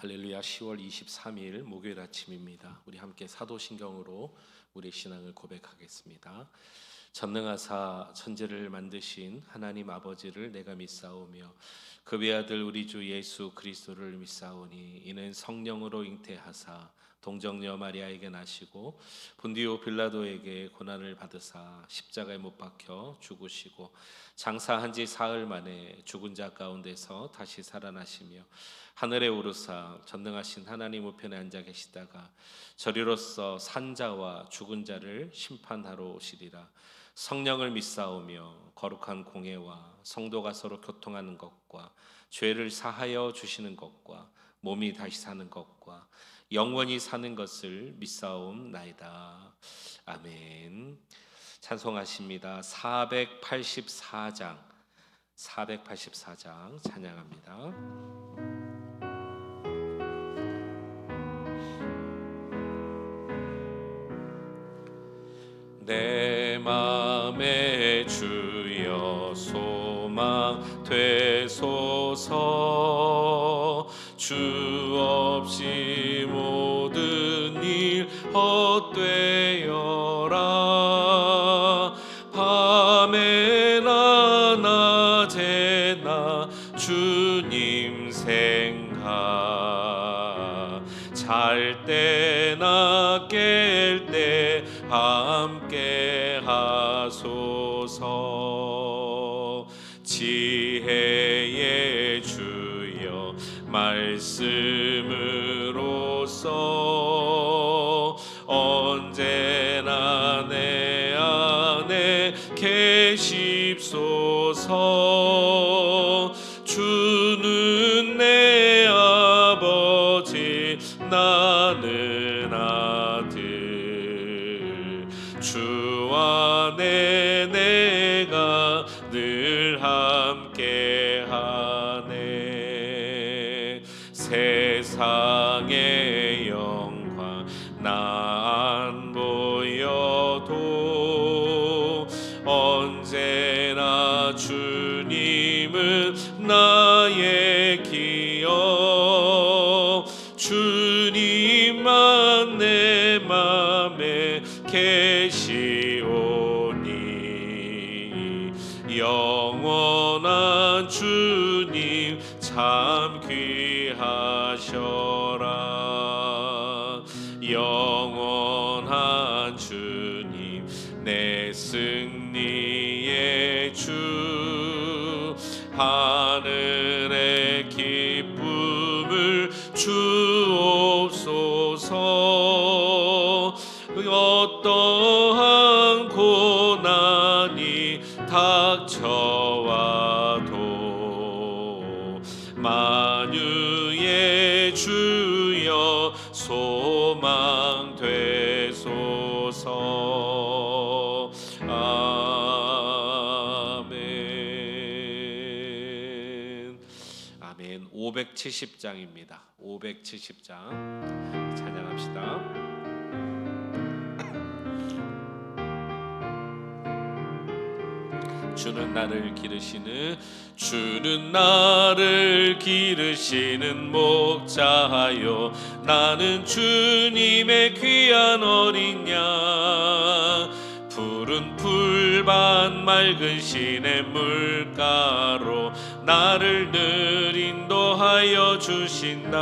할렐루야. 10월 23일 목요일 아침입니다. 우리 함께 사도신경으로 우리 신앙을 고백하겠습니다. 전능하사 천지를 만드신 하나님 아버지를 내가 믿사오며 그 외아들 우리 주 예수 그리스도를 믿사오니 이는 성령으로 잉태하사 동정녀 마리아에게 나시고 본디오 빌라도에게 고난을 받으사 십자가에 못 박혀 죽으시고 장사한 지 사흘 만에 죽은 자 가운데서 다시 살아나시며 하늘에 오르사 전능하신 하나님 우편에 앉아 계시다가 저리로서 산자와 죽은 자를 심판하러 오시리라. 성령을 믿사오며 거룩한 공회와 성도가 서로 교통하는 것과 죄를 사하여 주시는 것과 몸이 다시 사는 것과 영원히 사는 것을 믿사옵나이다. 아멘. 찬송하십니다. 484장 찬양합니다. 내 맘에 주여 소망 되소서. 주 없이 모든 일 헛되어라. 밤에나 낮에나 주님 생각, 잘 때나 깰 때 함께 하소서. 지혜의 주여 말씀으로써 언제나 내 안에 계십소서. 주는 내 아버지 나는 아들, 주 안에 내가 늘 함께하네. 세상의 영광 나 안 보여도 언제나 주님은 나의 기억. 주님만 내 맘에 계시오니 영원한 주님 참 귀하셔라. 영원한 주님 내 승리의 주, 하늘의 기쁨을 주옵소서. 어떠한 고난이 닥쳐와도 만유의 주여 소망 되소서. 아멘. 아멘. 570장입니다. 570장 찬양합시다. 주는 나를 기르시는 목자하여 나는 주님의 귀한 어린 양. 푸른 풀밭 맑은 시냇 물가로 나를 늘 인도하여 주신다.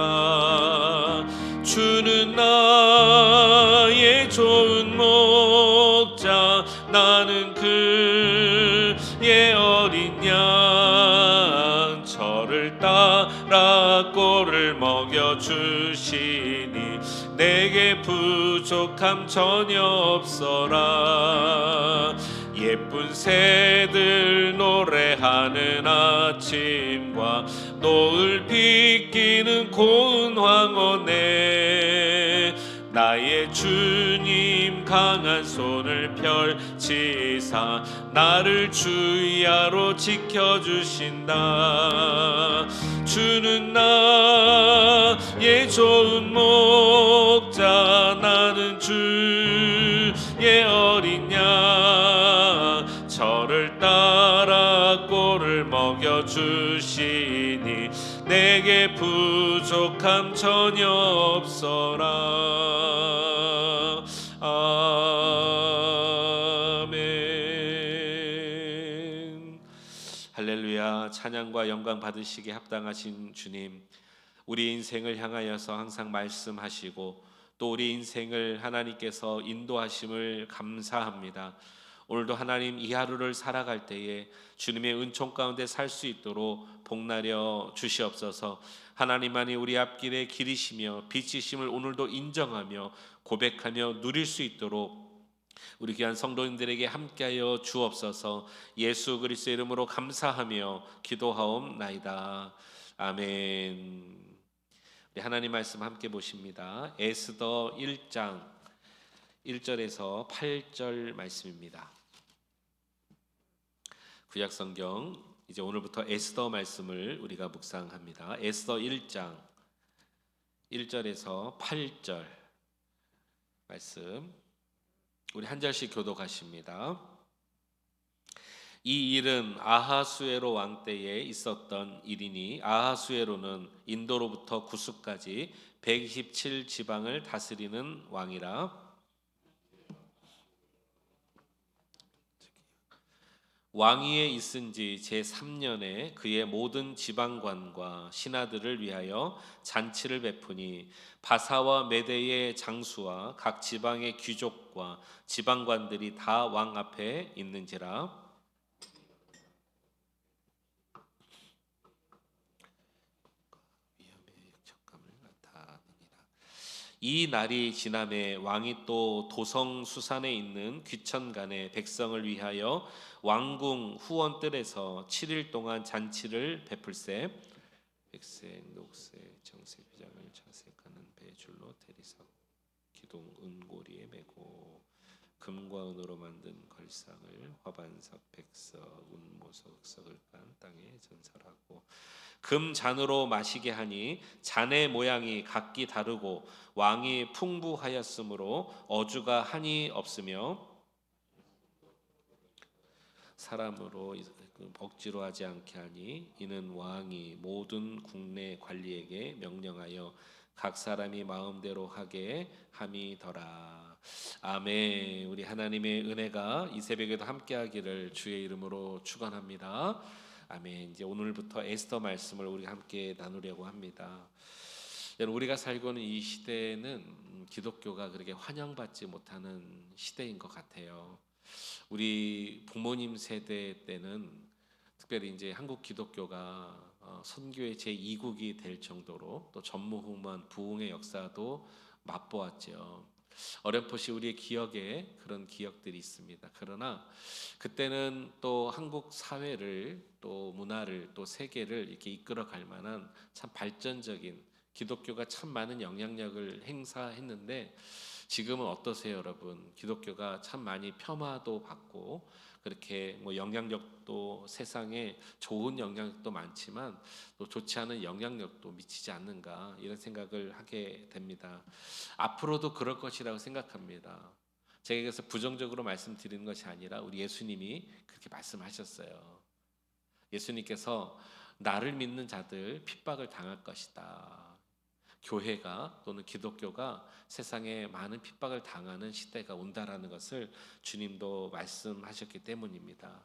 주는 나의 좋은 목자, 나는 그의 어린 양. 저를 따라 꼴을 먹여주시니 내게 부족함 전혀 없어라. 예쁜 새들 노래하는 아침과 노을 비끼는 고운 황혼에 나의 주님 강한 손을 펼치사 나를 주야로 지켜주신다. 주는 나의 좋은 목자, 나는 주의 어린 양. 저를 따라 꼴을 먹여주시니 내게 부족함 부족함 전혀 없어라. 아멘. 할렐루야. 찬양과 영광 받으시기에 합당하신 주님, 우리 인생을 향하여서 항상 말씀하시고 또 우리 인생을 하나님께서 인도하심을 감사합니다. 오늘도 하나님 이 하루를 살아갈 때에 주님의 은총 가운데 살 수 있도록 복나려 주시옵소서. 하나님만이 우리 앞길의 길이시며 빛이심을 오늘도 인정하며 고백하며 누릴 수 있도록 우리 귀한 성도님들에게 함께하여 주옵소서. 예수 그리스도의 이름으로 감사하며 기도하옵나이다. 아멘. 우리 하나님 말씀 함께 보십니다. 에스더 1장 1절에서 8절 말씀입니다. 구약 성경 이제 오늘부터 에스더 말씀을 우리가 묵상합니다. 에스더 1장 1절에서 8절 말씀 우리 한 절씩 교독하십니다. 이 일은 아하수에로 왕 때에 있었던 일이니 아하수에로는 인도로부터 구스까지 127 지방을 다스리는 왕이라. 왕위에 있은 지 제3년에 그의 모든 지방관과 신하들을 위하여 잔치를 베푸니 바사와 메대의 장수와 각 지방의 귀족과 지방관들이 다 왕 앞에 있는지라. 이 날이 지남에 왕이 또 도성 수산에 있는 귀천간에 백성을 위하여 왕궁 후원뜰에서 7일 동안 잔치를 베풀세. 백색, 녹색, 정색 비장을 자색하는 배줄로 대리석 기둥 은고리에 메고 금과 은으로 만든 걸상을 화반석, 백석, 운모석, 흑석을 깐 땅에 전설하고 금잔으로 마시게 하니 잔의 모양이 각기 다르고 왕이 풍부하였으므로 어주가 한이 없으며 사람으로 억지로 하지 않게 하니 이는 왕이 모든 국내 관리에게 명령하여 각 사람이 마음대로 하게 함이더라. 아멘. 우리 하나님의 은혜가 이 새벽에도 함께하기를 주의 이름으로 축원합니다. 아멘. 이제 오늘부터 에스더 말씀을 우리가 함께 나누려고 합니다. 여러분, 우리가 살고 있는 이 시대는 기독교가 그렇게 환영받지 못하는 시대인 것 같아요. 우리 부모님 세대 때는 특별히 이제 한국 기독교가 선교의 제2국이 될 정도로 또 전무후무한 부흥의 역사도 맛보았죠. 어렴풋이 우리의 기억에 그런 기억들이 있습니다. 그러나 그때는 또 한국 사회를 또 문화를 또 세계를 이렇게 이끌어갈 만한 참 발전적인 기독교가 참 많은 영향력을 행사했는데 지금은 어떠세요, 여러분? 기독교가 참 많이 폄하도 받고 그렇게 뭐 영향력도 세상에 좋은 영향력도 많지만 또 좋지 않은 영향력도 미치지 않는가 이런 생각을 하게 됩니다. 앞으로도 그럴 것이라고 생각합니다. 제가 그래서 부정적으로 말씀드리는 것이 아니라 우리 예수님이 그렇게 말씀하셨어요. 예수님께서 나를 믿는 자들 핍박을 당할 것이다. 교회가 또는 기독교가 세상에 많은 핍박을 당하는 시대가 온다라는 것을 주님도 말씀하셨기 때문입니다.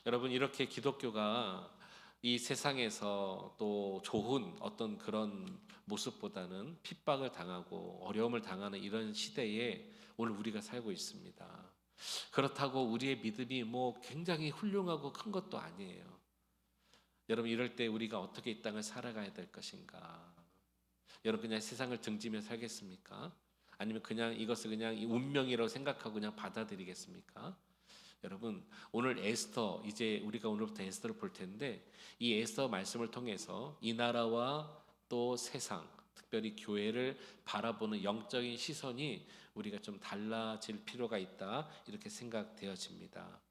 여러분, 이렇게 기독교가 이 세상에서 또 좋은 어떤 그런 모습보다는 핍박을 당하고 어려움을 당하는 이런 시대에 오늘 우리가 살고 있습니다. 그렇다고 우리의 믿음이 뭐 굉장히 훌륭하고 큰 것도 아니에요. 여러분, 이럴 때 우리가 어떻게 이 땅을 살아가야 될 것인가? 여러분, 그냥 세상을 등지며 살겠습니까? 아니면 그냥 이것을 그냥 운명이라고 생각하고 그냥 받아들이겠습니까? 여러분, 오늘 에스더, 이제 우리가 오늘부터 에스더를 볼 텐데 이 에스더 말씀을 통해서 이 나라와 또 세상, 특별히 교회를 바라보는 영적인 시선이 우리가 좀 달라질 필요가 있다 이렇게 생각되어집니다.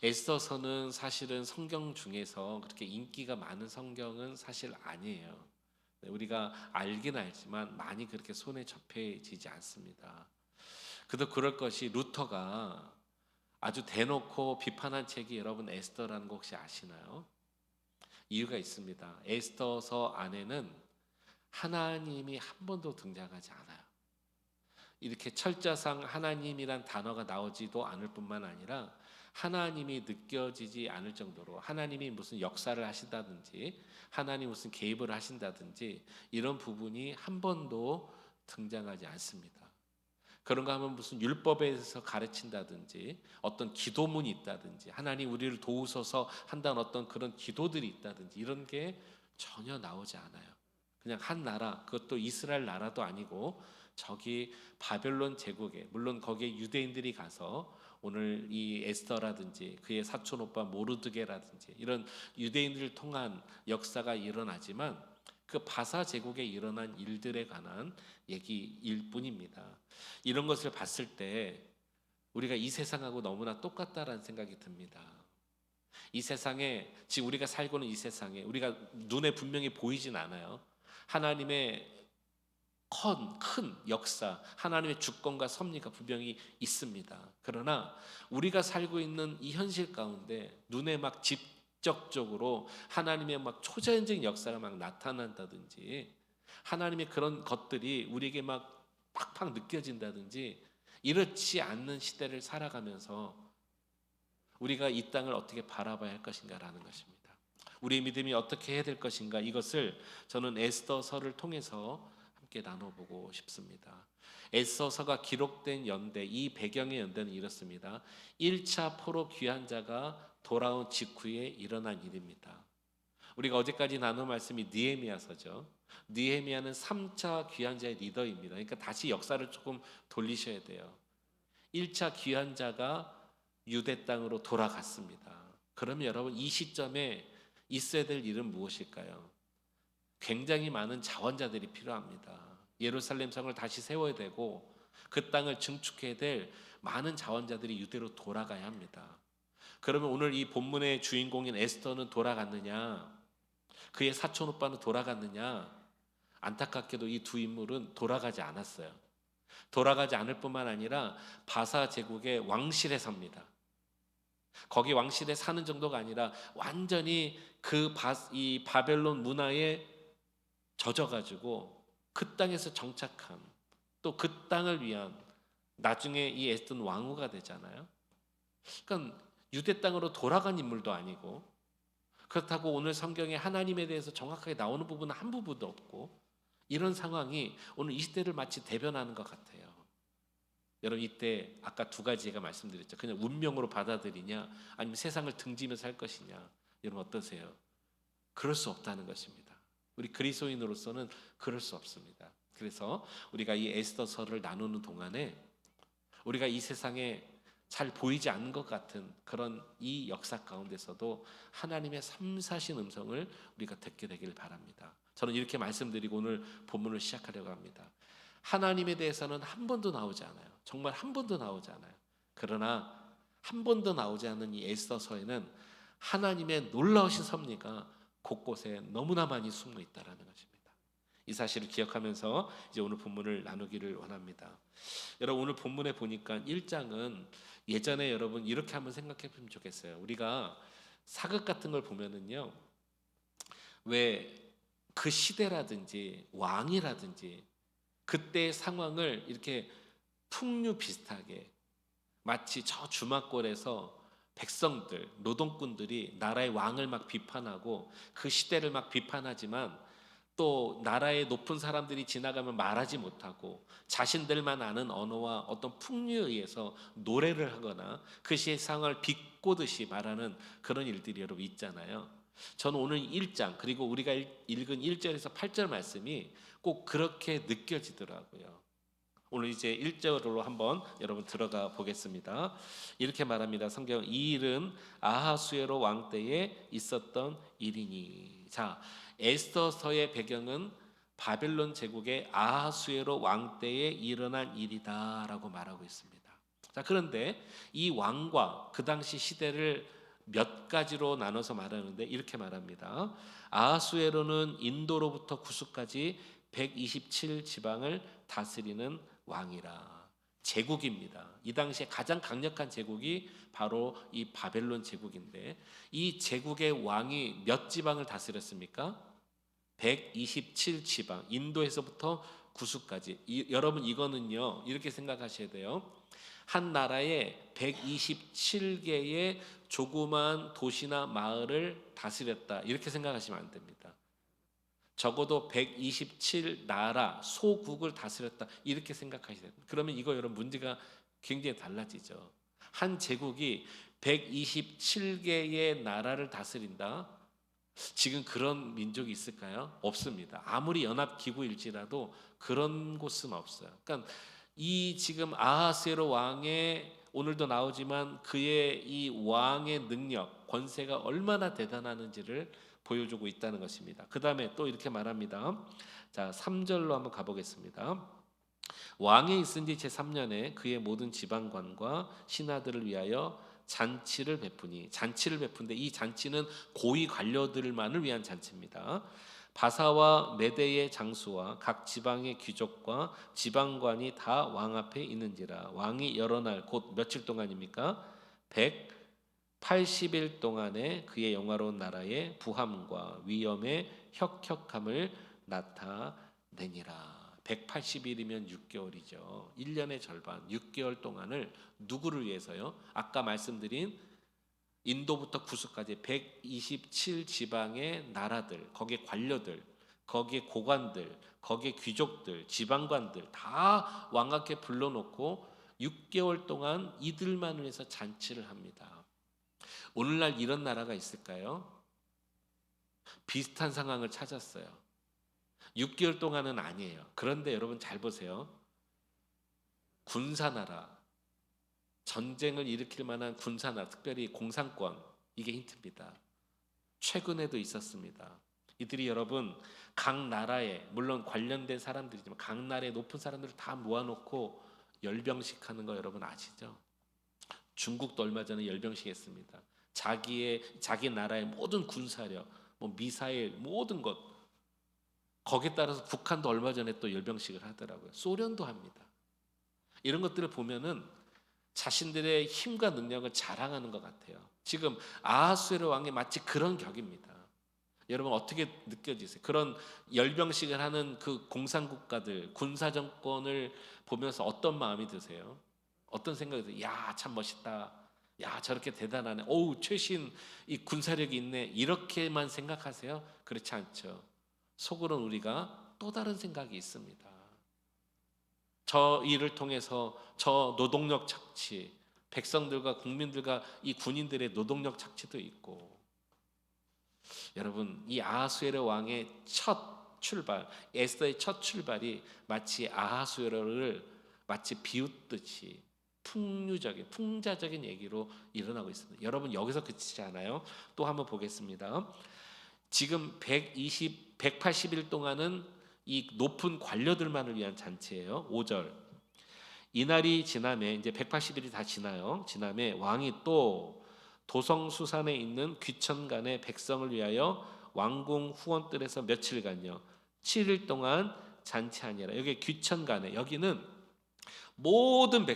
에스더서는 사실은 성경 중에서 그렇게 인기가 많은 성경은 사실 아니에요. 우리가 알긴 알지만 많이 그렇게 손에 접해지지 않습니다. 그도 그럴 것이 루터가 아주 대놓고 비판한 책이 여러분 에스더라는 거 혹시 아시나요? 이유가 있습니다. 에스더서 안에는 하나님이 한 번도 등장하지 않아요. 이렇게 철자상 하나님이란 단어가 나오지도 않을 뿐만 아니라 하나님이 느껴지지 않을 정도로 하나님이 무슨 역사를 하신다든지 하나님 무슨 개입을 하신다든지 이런 부분이 한 번도 등장하지 않습니다. 그런가 하면 무슨 율법에서 가르친다든지 어떤 기도문이 있다든지 하나님 우리를 도우소서 한다는 어떤 그런 기도들이 있다든지 이런 게 전혀 나오지 않아요. 그냥 한 나라, 그것도 이스라엘 나라도 아니고 저기 바벨론 제국에, 물론 거기에 유대인들이 가서 오늘 이 에스더라든지 그의 사촌 오빠 모르드게라든지 이런 유대인들을 통한 역사가 일어나지만 그 바사 제국에 일어난 일들에 관한 얘기일 뿐입니다. 이런 것을 봤을 때 우리가 이 세상하고 너무나 똑같다라는 생각이 듭니다. 이 세상에, 지금 우리가 살고 있는 이 세상에 우리가 눈에 분명히 보이진 않아요. 하나님의 큰 역사, 하나님의 주권과 섭리가 분명히 있습니다. 그러나 우리가 살고 있는 이 현실 가운데 눈에 막 직접적으로 하나님의 막 초자연적인 역사가 막 나타난다든지 하나님의 그런 것들이 우리에게 막 팍팍 느껴진다든지 이렇지 않는 시대를 살아가면서 우리가 이 땅을 어떻게 바라봐야 할 것인가라는 것입니다. 우리의 믿음이 어떻게 해야 될 것인가, 이것을 저는 에스더서를 통해서 함께 나눠보고 싶습니다. 에스더서가 기록된 연대, 이 배경의 연대는 이렇습니다. 1차 포로 귀환자가 돌아온 직후에 일어난 일입니다. 우리가 어제까지 나눈 말씀이 느헤미야서죠. 느헤미야는 3차 귀환자의 리더입니다. 그러니까 다시 역사를 조금 돌리셔야 돼요. 1차 귀환자가 유대 땅으로 돌아갔습니다. 그러면 여러분 이 시점에 있어야 될 일은 무엇일까요? 굉장히 많은 자원자들이 필요합니다. 예루살렘 성을 다시 세워야 되고 그 땅을 증축해야 될 많은 자원자들이 유대로 돌아가야 합니다. 그러면 오늘 이 본문의 주인공인 에스더는 돌아갔느냐? 그의 사촌 오빠는 돌아갔느냐? 안타깝게도 이 두 인물은 돌아가지 않았어요. 돌아가지 않을 뿐만 아니라 바사 제국의 왕실에 삽니다. 거기 왕실에 사는 정도가 아니라 완전히 이 바벨론 문화에 젖어가지고 그 땅에서 정착한, 또 그 땅을 위한, 나중에 이 에스더는 왕후가 되잖아요. 그러니까 유대 땅으로 돌아간 인물도 아니고, 그렇다고 오늘 성경에 하나님에 대해서 정확하게 나오는 부분은 한 부분도 없고, 이런 상황이 오늘 이 시대를 마치 대변하는 것 같아요. 여러분 이때 아까 두 가지 제가 말씀드렸죠. 그냥 운명으로 받아들이냐 아니면 세상을 등지며 살 것이냐. 여러분 어떠세요? 그럴 수 없다는 것입니다. 우리 그리스도인으로서는 그럴 수 없습니다. 그래서 우리가 이 에스더서를 나누는 동안에 우리가 이 세상에 잘 보이지 않는 것 같은 그런 이 역사 가운데서도 하나님의 삼사신 음성을 우리가 듣게 되기를 바랍니다. 저는 이렇게 말씀드리고 오늘 본문을 시작하려고 합니다. 하나님에 대해서는 한 번도 나오지 않아요. 정말 한 번도 나오지 않아요. 그러나 한 번도 나오지 않는 이 에스더서에는 하나님의 놀라우신 섭리가 곳곳에 너무나 많이 숨어 있다라는 것입니다. 이 사실을 기억하면서 이제 오늘 본문을 나누기를 원합니다. 여러분 오늘 본문에 보니까 1장은 예전에 여러분 이렇게 한번 생각해 보면 좋겠어요. 우리가 사극 같은 걸 보면은요, 왜 그 시대라든지 왕이라든지 그때의 상황을 이렇게 풍류 비슷하게 마치 저 주막골에서 백성들, 노동꾼들이 나라의 왕을 막 비판하고 그 시대를 막 비판하지만 또 나라의 높은 사람들이 지나가면 말하지 못하고 자신들만 아는 언어와 어떤 풍류에 의해서 노래를 하거나 그 세상을 비꼬듯이 말하는 그런 일들이 여러분 있잖아요. 저는 오늘 1장 그리고 우리가 읽은 1절에서 8절 말씀이 꼭 그렇게 느껴지더라고요. 오늘 이제 1절로 한번 여러분 들어가 보겠습니다. 이렇게 말합니다. 성경, 이 일은 아하수에로 왕 때에 있었던 일이니. 자, 에스더서의 배경은 바벨론 제국의 아하수에로 왕 때에 일어난 일이다라고 말하고 있습니다. 자, 그런데 이 왕과 그 당시 시대를 몇 가지로 나눠서 말하는데 이렇게 말합니다. 아하수에로는 인도로부터 구스까지 127 지방을 다스리는 왕이라. 제국입니다. 이 당시에 가장 강력한 제국이 바로 이 바벨론 제국인데 이 제국의 왕이 몇 지방을 다스렸습니까? 127지방, 인도에서부터 구수까지. 여러분 이거는요 이렇게 생각하셔야 돼요. 한 나라에 127개의 조그만 도시나 마을을 다스렸다 이렇게 생각하시면 안 됩니다. 적어도 127 나라 소국을 다스렸다 이렇게 생각하셔야 됩니다. 그러면 이거 여러분 문제가 굉장히 달라지죠. 한 제국이 127개의 나라를 다스린다. 지금 그런 민족이 있을까요? 없습니다. 아무리 연합기구일지라도 그런 곳은 없어요. 그러니까 이 지금 아하스웨로 왕의 오늘도 나오지만 그의 이 왕의 능력, 권세가 얼마나 대단하는지를 보여주고 있다는 것입니다. 그 다음에 또 이렇게 말합니다. 자, 3절로 한번 가보겠습니다. 왕이 있은 지 제3년에 그의 모든 지방관과 신하들을 위하여 잔치를 베푸니, 잔치를 베푼데 이 잔치는 고위 관료들만을 위한 잔치입니다. 바사와 메대의 장수와 각 지방의 귀족과 지방관이 다 왕 앞에 있는지라. 왕이 여러 날 곧 며칠 동안입니까? 180일 동안에 그의 영화로운 나라의 부함과 위엄의 혁혁함을 나타내니라. 180일이면 6개월이죠. 1년의 절반, 6개월 동안을 누구를 위해서요? 아까 말씀드린 인도부터 구스까지 127 지방의 나라들, 거기에 관료들, 거기에 고관들, 거기에 귀족들, 지방관들 다 왕 앞에 불러놓고 6개월 동안 이들만을 위해서 잔치를 합니다. 오늘날 이런 나라가 있을까요? 비슷한 상황을 찾았어요. 6개월 동안은 아니에요. 그런데 여러분 잘 보세요. 군사나라, 전쟁을 일으킬 만한 군사나라, 특별히 공산권, 이게 힌트입니다. 최근에도 있었습니다. 이들이 여러분 각 나라에, 물론 관련된 사람들이지만 각 나라의 높은 사람들을 다 모아놓고 열병식 하는 거 여러분 아시죠? 중국도 얼마 전에 열병식 했습니다. 자기 나라의 모든 군사력, 뭐 미사일, 모든 것, 거기에 따라서 북한도 얼마 전에 또 열병식을 하더라고요. 소련도 합니다. 이런 것들을 보면은 자신들의 힘과 능력을 자랑하는 것 같아요. 지금 아하수에로 왕이 마치 그런 격입니다. 여러분 어떻게 느껴지세요? 그런 열병식을 하는 그 공산국가들, 군사정권을 보면서 어떤 마음이 드세요? 어떤 생각이 드세요? 야, 참 멋있다. 야, 저렇게 대단하네. 어우, 최신 이 군사력이 있네. 이렇게만 생각하세요? 그렇지 않죠. 속으로는 우리가 또 다른 생각이 있습니다. 저 일을 통해서 저 노동력 착취, 백성들과 국민들과 이 군인들의 노동력 착취도 있고, 여러분 이 아하수에로 왕의 첫 출발, 에스더의 첫 출발이 마치 아하수에로를 마치 비웃듯이 풍류적인 풍자적인 얘기로 일어나고 있습니다. 여러분 여기서 그치지 않아요? 또 한번 보겠습니다. 지금 180일 동안은 이 높은 관료들만을 위한 잔치예요. 5절. 이날이 지남에, 이제 180일이 다 지나요. 지남에 왕이 또 도성수산에 있는 귀천간의 백성을 위하여 왕궁 후원뜰에서 며칠간요 7일 동안 잔치하니라. 여기 귀천간에, 여기는 모든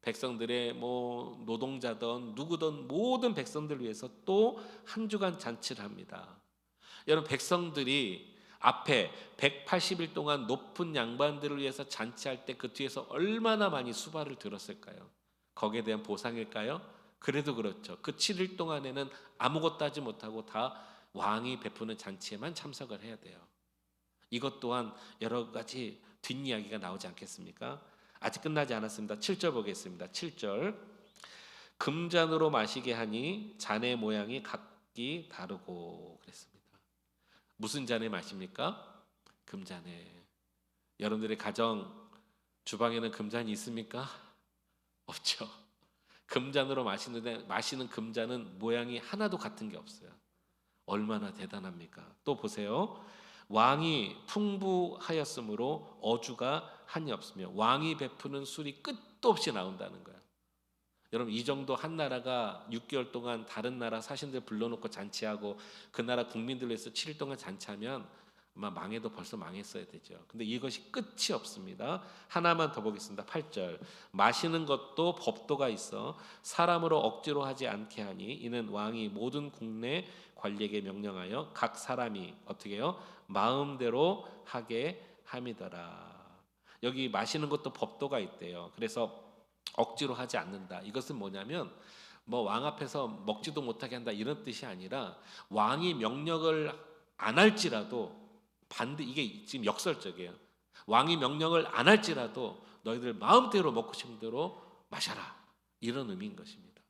백성들의 뭐 노동자든 누구든 모든 백성들을 위해서 또 한 주간 잔치를 합니다. 여러분 백성들이 앞에 180일 동안 높은 양반들을 위해서 잔치할 때 그 뒤에서 얼마나 많이 수발을 들었을까요? 거기에 대한 보상일까요? 그래도 그렇죠. 그 7일 동안에는 아무것도 하지 못하고 다 왕이 베푸는 잔치에만 참석을 해야 돼요. 이것 또한 여러 가지 뒷이야기가 나오지 않겠습니까? 아직 끝나지 않았습니다. 7절 보겠습니다. 7절. 금잔으로 마시게 하니 잔의 모양이 각기 다르고 그랬습니다. 무슨 잔에 마십니까? 금잔에. 여러분들의 가정 주방에는 금잔이 있습니까? 없죠. 금잔으로 마시는데 마시는 금잔은 모양이 하나도 같은 게 없어요. 얼마나 대단합니까? 또 보세요. 왕이 풍부하였으므로 어주가 한이 없으며 왕이 베푸는 술이 끝도 없이 나온다는 거예요. 여러분 이 정도 한 나라가 6개월 동안 다른 나라 사신들 불러놓고 잔치하고 그 나라 국민들 위해서 7일 동안 잔치하면 아마 망해도 벌써 망했어야 되죠. 근데 이것이 끝이 없습니다. 하나만 더 보겠습니다. 8절. 마시는 것도 법도가 있어 사람으로 억지로 하지 않게 하니 이는 왕이 모든 국내 관리에게 명령하여 각 사람이 어떻게 해요? 마음대로 하게 함이더라. 여기 마시는 것도 법도가 있대요. 그래서 억지로 하지 않는다. 이것은 뭐냐면 뭐 왕 앞에서 먹지도 못하게 한다 이런 뜻이 아니라 왕이 명령을 안 할지라도 이게 지금 역설적이에요. 왕이 명령을 안 할지라도 너희들 마음대로 먹고 싶은 대로 마셔라. 이런 의미인 것입니다.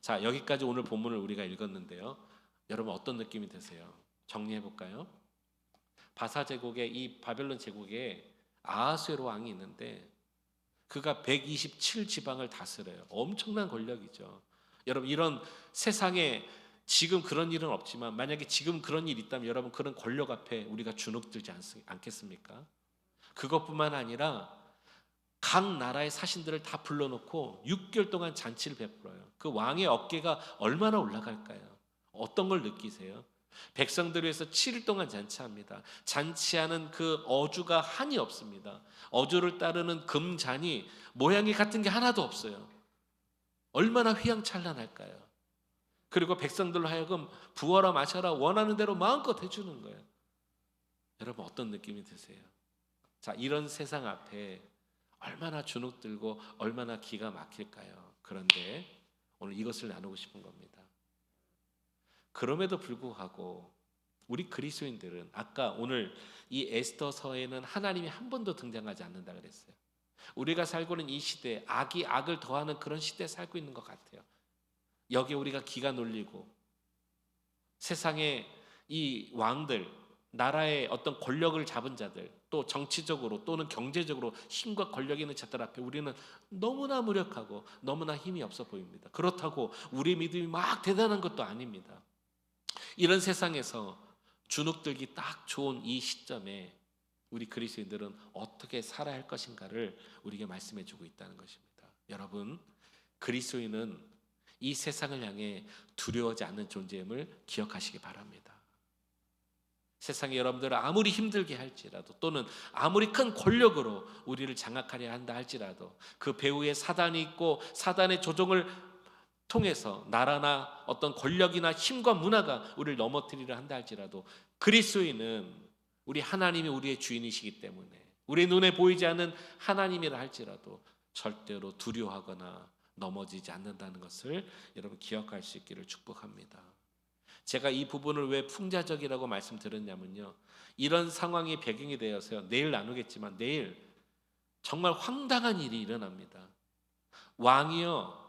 자, 여기까지 오늘 본문을 우리가 읽었는데요. 여러분 어떤 느낌이 드세요? 정리해 볼까요? 바사 제국에 이 바벨론 제국에 아하수에로 왕이 있는데 그가 127지방을 다스려요. 엄청난 권력이죠. 여러분 이런 세상에 지금 그런 일은 없지만 만약에 지금 그런 일이 있다면 여러분 그런 권력 앞에 우리가 주눅들지 않겠습니까? 그것뿐만 아니라 각 나라의 사신들을 다 불러놓고 6개월 동안 잔치를 베풀어요. 그 왕의 어깨가 얼마나 올라갈까요? 어떤 걸 느끼세요? 백성들을 위해서 7일 동안 잔치합니다. 잔치하는 그 어주가 한이 없습니다. 어주를 따르는 금잔이 모양이 같은 게 하나도 없어요. 얼마나 휘황찬란할까요? 그리고 백성들로 하여금 부어라 마셔라 원하는 대로 마음껏 해주는 거예요. 여러분 어떤 느낌이 드세요? 자, 이런 세상 앞에 얼마나 주눅들고 얼마나 기가 막힐까요? 그런데 오늘 이것을 나누고 싶은 겁니다. 그럼에도 불구하고 우리 그리스도인들은 아까 오늘 이 에스더서에는 하나님이 한 번도 등장하지 않는다 그랬어요. 우리가 살고 있는 이 시대에 악이 악을 더하는 그런 시대에 살고 있는 것 같아요. 여기에 우리가 기가 눌리고 세상의 이 왕들, 나라의 어떤 권력을 잡은 자들, 또 정치적으로 또는 경제적으로 힘과 권력이 있는 자들 앞에 우리는 너무나 무력하고 너무나 힘이 없어 보입니다. 그렇다고 우리 믿음이 막 대단한 것도 아닙니다. 이런 세상에서 주눅들기 딱 좋은 이 시점에 우리 그리스도인들은 어떻게 살아야 할 것인가를 우리에게 말씀해 주고 있다는 것입니다. 여러분, 그리스도인은 이 세상을 향해 두려워하지 않는 존재임을 기억하시기 바랍니다. 세상에 여러분들을 아무리 힘들게 할지라도 또는 아무리 큰 권력으로 우리를 장악하려 한다 할지라도 그 배후에 사단이 있고 사단의 조종을 통해서 나라나 어떤 권력이나 힘과 문화가 우리를 넘어뜨리려 한다 할지라도 그리스도인은 우리 하나님이 우리의 주인이시기 때문에 우리 눈에 보이지 않는 하나님이라 할지라도 절대로 두려워하거나 넘어지지 않는다는 것을 여러분 기억할 수 있기를 축복합니다. 제가 이 부분을 왜 풍자적이라고 말씀드렸냐면요, 이런 상황이 배경이 되어서요, 내일 나누겠지만 내일 정말 황당한 일이 일어납니다. 왕이요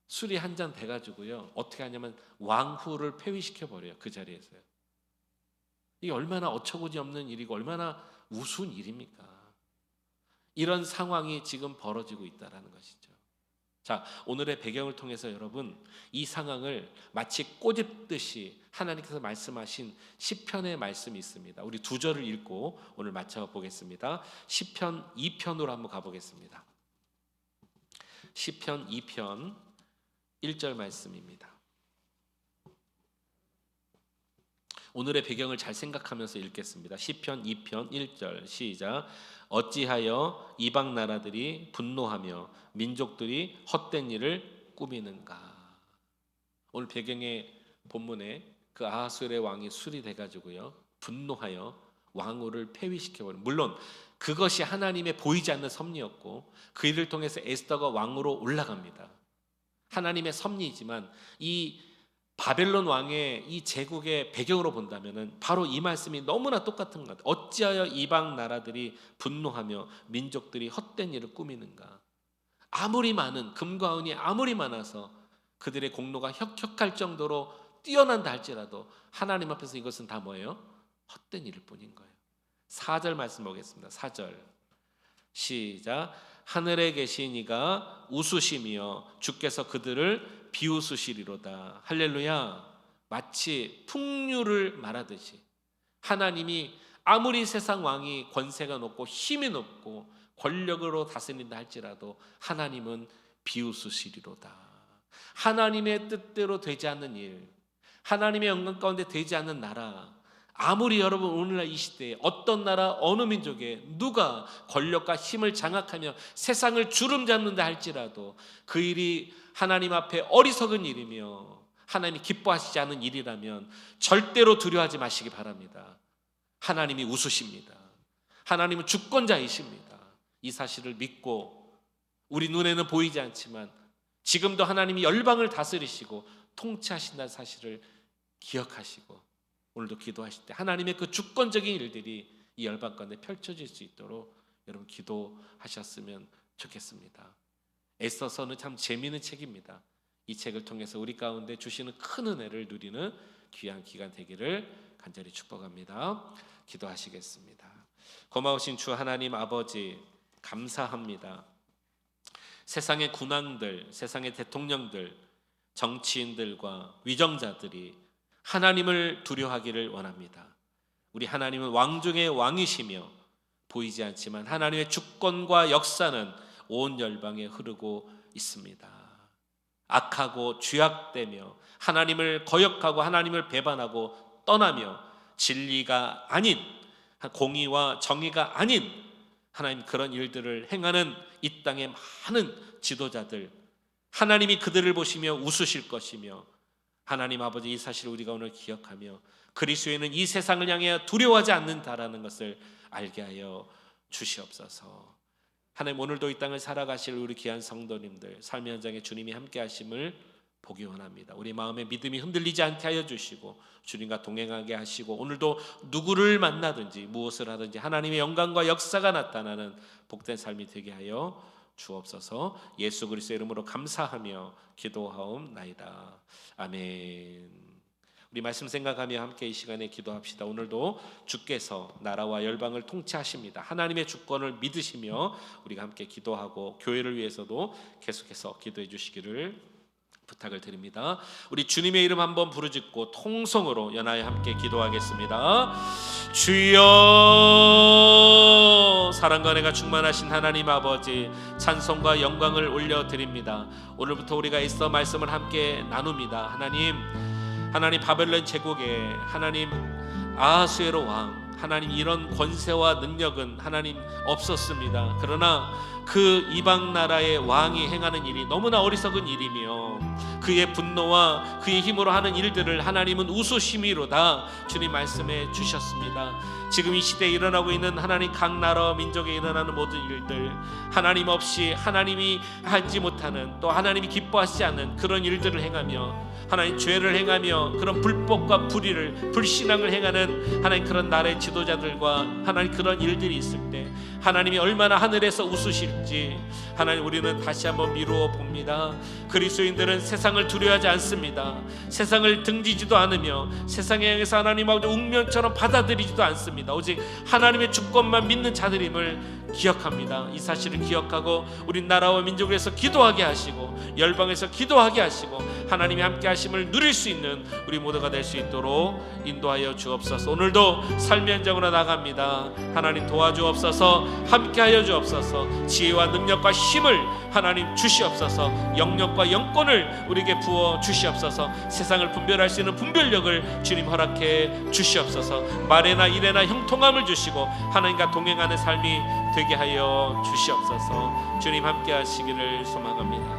술이 한 잔 돼가지고요 어떻게 하냐면 왕후를 폐위시켜 버려요. 그 자리에서요. 이게 얼마나 어처구니 없는 일이고 얼마나 우스운 일입니까? 이런 상황이 지금 벌어지고 있다는 것이죠. 자, 오늘의 배경을 통해서 여러분 이 상황을 마치 꼬집듯이 하나님께서 말씀하신 시편의 말씀이 있습니다. 우리 두 절을 읽고 오늘 맞춰 보겠습니다. 시편 2편으로 한번 가보겠습니다. 시편 2편 1절 말씀입니다. 오늘의 배경을 잘 생각하면서 읽겠습니다. 시편 2편 1절 시작. 어찌하여 이방 나라들이 분노하며 민족들이 헛된 일을 꾸미는가. 오늘 배경의 본문에 그 아하수엘의 왕이 술이 돼가지고요 분노하여 왕후를 폐위시켜버린, 물론 그것이 하나님의 보이지 않는 섭리였고 그 일을 통해서 에스더가 왕으로 올라갑니다. 하나님의 섭리이지만 이 바벨론 왕의 이 제국의 배경으로 본다면은 바로 이 말씀이 너무나 똑같은 것 같아요. 어찌하여 이방 나라들이 분노하며 민족들이 헛된 일을 꾸미는가. 아무리 많은 금과 은이 아무리 많아서 그들의 공로가 혁혁할 정도로 뛰어난다 할지라도 하나님 앞에서 이것은 다 뭐예요? 헛된 일일 뿐인 거예요. 4절 말씀 보겠습니다. 4절 시작. 하늘에 계신 이가 웃으시며 주께서 그들을 비웃으시리로다. 할렐루야. 마치 풍류를 말하듯이 하나님이 아무리 세상 왕이 권세가 높고 힘이 높고 권력으로 다스린다 할지라도 하나님은 비웃으시리로다. 하나님의 뜻대로 되지 않는 일, 하나님의 영광 가운데 되지 않는 나라, 아무리 여러분 오늘날 이 시대에 어떤 나라 어느 민족에 누가 권력과 힘을 장악하며 세상을 주름잡는다 할지라도 그 일이 하나님 앞에 어리석은 일이며 하나님이 기뻐하시지 않은 일이라면 절대로 두려워하지 마시기 바랍니다. 하나님이 우수십니다. 하나님은 주권자이십니다. 이 사실을 믿고 우리 눈에는 보이지 않지만 지금도 하나님이 열방을 다스리시고 통치하신다는 사실을 기억하시고 오늘도 기도하실 때 하나님의 그 주권적인 일들이 이 열방 가운데 펼쳐질 수 있도록 여러분 기도하셨으면 좋겠습니다. 애써서는 참 재미있는 책입니다. 이 책을 통해서 우리 가운데 주시는 큰 은혜를 누리는 귀한 기간 되기를 간절히 축복합니다. 기도하시겠습니다. 고마우신 주 하나님 아버지 감사합니다. 세상의 군왕들, 세상의 대통령들, 정치인들과 위정자들이 하나님을 두려워하기를 원합니다. 우리 하나님은 왕 중의 왕이시며 보이지 않지만 하나님의 주권과 역사는 온 열방에 흐르고 있습니다. 악하고 죄악되며 하나님을 거역하고 하나님을 배반하고 떠나며 진리가 아닌 공의와 정의가 아닌 하나님 그런 일들을 행하는 이 땅의 많은 지도자들, 하나님이 그들을 보시며 웃으실 것이며 하나님 아버지 이 사실을 우리가 오늘 기억하며 그리스도인은 이 세상을 향해 두려워하지 않는다라는 것을 알게 하여 주시옵소서. 하나님 오늘도 이 땅을 살아가실 우리 귀한 성도님들 삶의 현장에 주님이 함께 하심을 보기 원합니다. 우리 마음의 믿음이 흔들리지 않게 하여 주시고 주님과 동행하게 하시고 오늘도 누구를 만나든지 무엇을 하든지 하나님의 영광과 역사가 나타나는 복된 삶이 되게 하여 주옵소서. 예수 그리스도의 이름으로 감사하며 기도하옵나이다. 아멘. 우리 말씀 생각하며 함께 이 시간에 기도합시다. 오늘도 주께서 나라와 열방을 통치하십니다. 하나님의 주권을 믿으시며 우리가 함께 기도하고 교회를 위해서도 계속해서 기도해 주시기를 부탁을 드립니다. 우리 주님의 이름 한번 부르짖고 통성으로 연하여 함께 기도하겠습니다. 주여, 사랑과 은혜가 충만하신 하나님 아버지 찬송과 영광을 올려드립니다. 오늘부터 우리가 있어 말씀을 함께 나눕니다. 하나님 바벨론 제국에 하나님 아하수에로 왕 하나님 이런 권세와 능력은 하나님 없었습니다. 그러나 그 이방 나라의 왕이 행하는 일이 너무나 어리석은 일이며 그의 분노와 그의 힘으로 하는 일들을 하나님은 우수심이로다 주님 말씀해 주셨습니다. 지금 이 시대에 일어나고 있는 하나님 각 나라와 민족에 일어나는 모든 일들 하나님 없이 하나님이 하지 못하는 또 하나님이 기뻐하시지 않는 그런 일들을 행하며 하나님 죄를 행하며 그런 불법과 불의를 불신앙을 행하는 하나님 그런 나라의 지도자들과 하나님 그런 일들이 있을 때 하나님이 얼마나 하늘에서 웃으실지 하나님 우리는 다시 한번 미루어 봅니다. 그리스도인들은 세상을 두려워하지 않습니다. 세상을 등지지도 않으며 세상에 향해서 하나님 아버지 웅면처럼 받아들이지도 않습니다. 오직 하나님의 주권만 믿는 자들임을 기억합니다. 이 사실을 기억하고 우리 나라와 민족을 위해서 기도하게 하시고 열방에서 기도하게 하시고 하나님이 함께 하심을 누릴 수 있는 우리 모두가 될 수 있도록 인도하여 주옵소서. 오늘도 삶의 현장으로 나갑니다. 하나님 도와주옵소서. 함께 하여 주옵소서. 지혜와 능력과 힘을 하나님 주시옵소서. 영역과 영권을 우리에게 부어 주시옵소서. 세상을 분별할 수 있는 분별력을 주님 허락해 주시옵소서. 말에나 일에나 형통함을 주시고 하나님과 동행하는 삶이 되게 하여 주시옵소서. 주님 함께 하시기를 소망합니다.